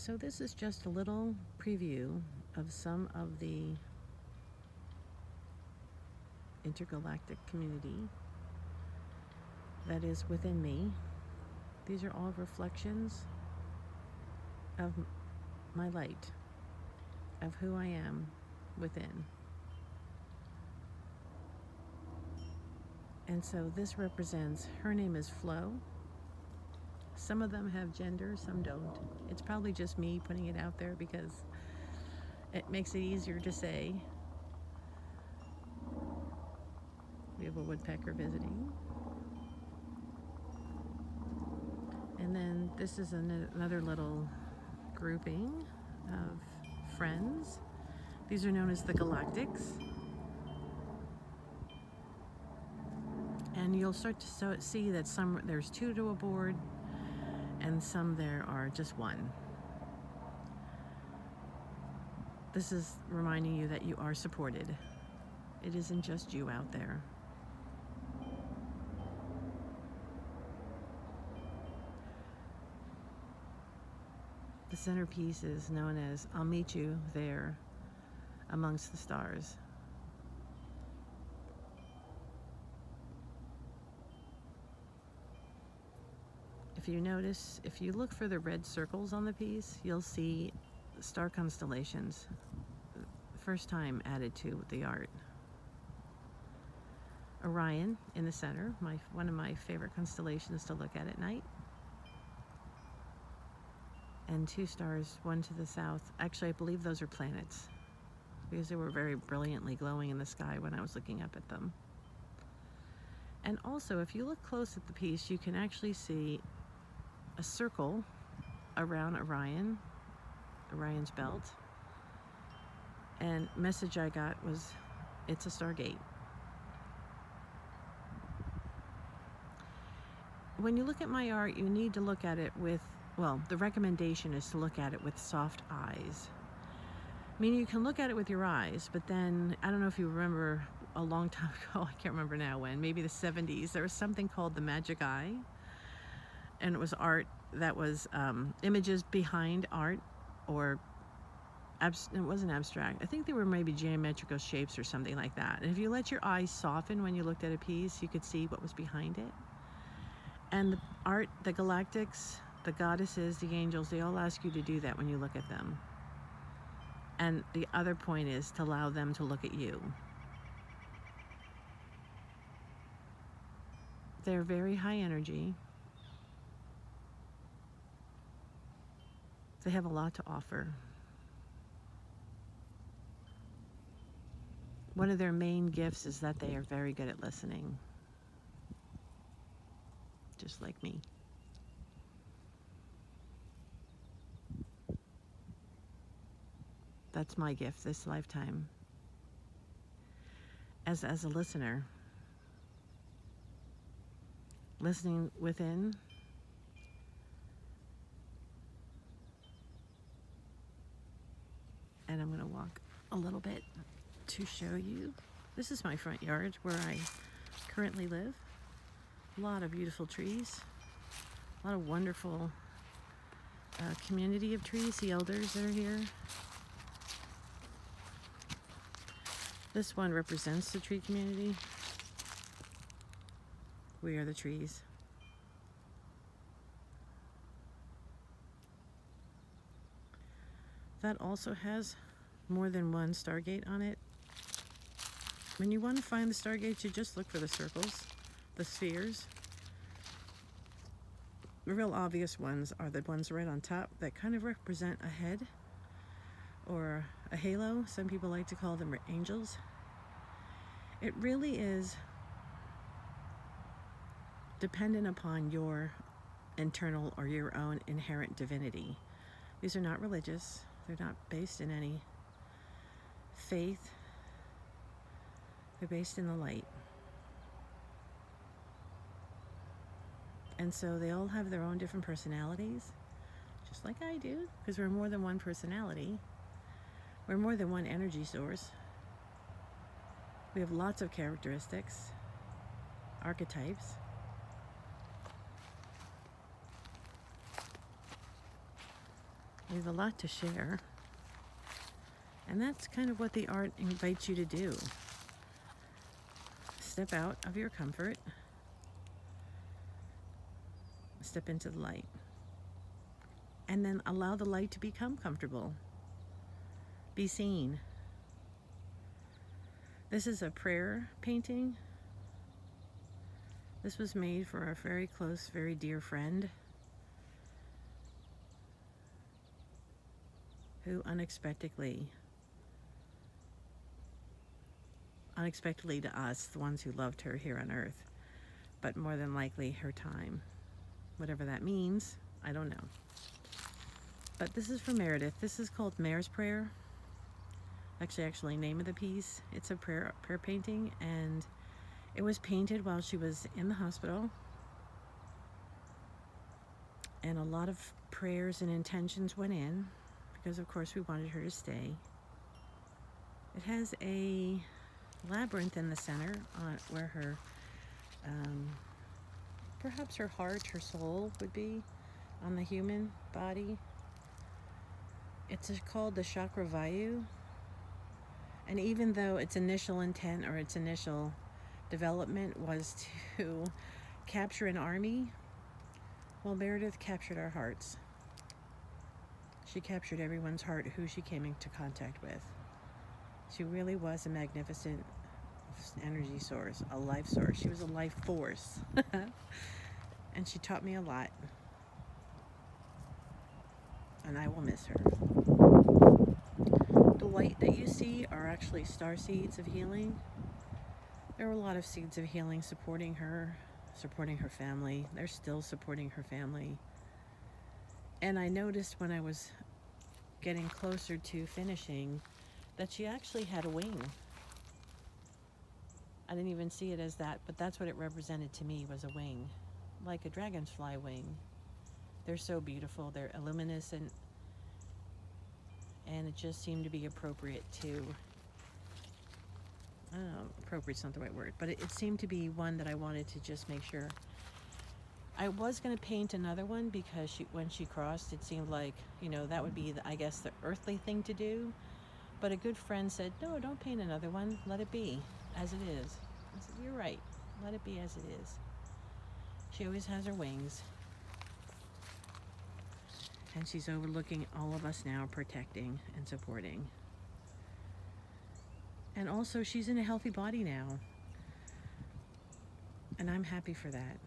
So this is just a little preview of some of the intergalactic community that is within me. These are all reflections of my light, of who I am within. And so this represents, her name is Flo. Some of them have gender, some don't. It's probably just me putting it out there because it makes it easier to say. We have a woodpecker visiting. And then this is another little grouping of friends. These are known as the Galactics. And you'll start to see that there's two to a board, and some there are just one. This is reminding you that you are supported. It isn't just you out there. The centerpiece is known as "I'll meet you there amongst the stars." If you notice, if you look for the red circles on the piece, you'll see star constellations, first time added to the art. Orion in the center, one of my favorite constellations to look at night. And two stars, one to the south. Actually, I believe those are planets because they were very brilliantly glowing in the sky when I was looking up at them. And also, if you look close at the piece, you can actually see a circle around Orion's belt. And message I got was, it's a stargate. When you look at my art, you need to look at it with, well, the recommendation is to look at it with soft eyes. Meaning you can look at it with your eyes, but then, I don't know if you remember a long time ago, I can't remember now when, maybe the 70s, there was something called the magic eye. And it was art that was images behind art, or it wasn't abstract. I think they were maybe geometrical shapes or something like that. And if you let your eyes soften when you looked at a piece, you could see what was behind it. And the art, the galactics, the goddesses, the angels, they all ask you to do that when you look at them. And the other point is to allow them to look at you. They're very high energy. They have a lot to offer. One of their main gifts is that they are very good at listening. Just like me. That's my gift this lifetime. As a listener. Listening within. And I'm going to walk a little bit to show you. This is my front yard where I currently live. A lot of beautiful trees. A lot of wonderful community of trees, the elders that are here. This one represents the tree community. We are the trees. That also has more than one stargate on it. When you want to find the stargates, you just look for the circles, the spheres. The real obvious ones are the ones right on top that kind of represent a head or a halo. Some people like to call them angels. It really is dependent upon your internal or your own inherent divinity. These are not religious. They're not based in any faith. They're based in the light. And so they all have their own different personalities, just like I do, because we're more than one personality. We're more than one energy source. We have lots of characteristics, archetypes. We have a lot to share. And that's kind of what the art invites you to do. Step out of your comfort. Step into the light. And then allow the light to become comfortable. Be seen. This is a prayer painting. This was made for a very close, very dear friend who unexpectedly to us, the ones who loved her here on earth, but more than likely her time. Whatever that means, I don't know. But this is from Meredith. This is called Mare's Prayer. Actually name of the piece. It's a prayer painting, and it was painted while she was in the hospital. And a lot of prayers and intentions went in, because of course we wanted her to stay. It has a labyrinth in the center where her, perhaps her heart, her soul would be on the human body. It's called the Chakra Vayu. And even though its initial intent or its initial development was to capture an army, well, Meredith captured our hearts. She captured everyone's heart who she came into contact with. She really was a magnificent energy source, a life source. She was a life force. And she taught me a lot. And I will miss her. The light that you see are actually star seeds of healing. There were a lot of seeds of healing supporting her family. They're still supporting her family. And I noticed when I was getting closer to finishing that she actually had a wing. I didn't even see it as that, but that's what it represented to me, was a wing, like a dragonfly wing. They're so beautiful. They're luminescent. And it just seemed to be appropriate to, I don't know, appropriate's not the right word, but it seemed to be one that I wanted to just make sure. I was going to paint another one because when she crossed, it seemed like, that would be, I guess, the earthly thing to do. But a good friend said, no, don't paint another one. Let it be as it is. I said, you're right. Let it be as it is. She always has her wings. And she's overlooking all of us now, protecting and supporting. And also, she's in a healthy body now. And I'm happy for that.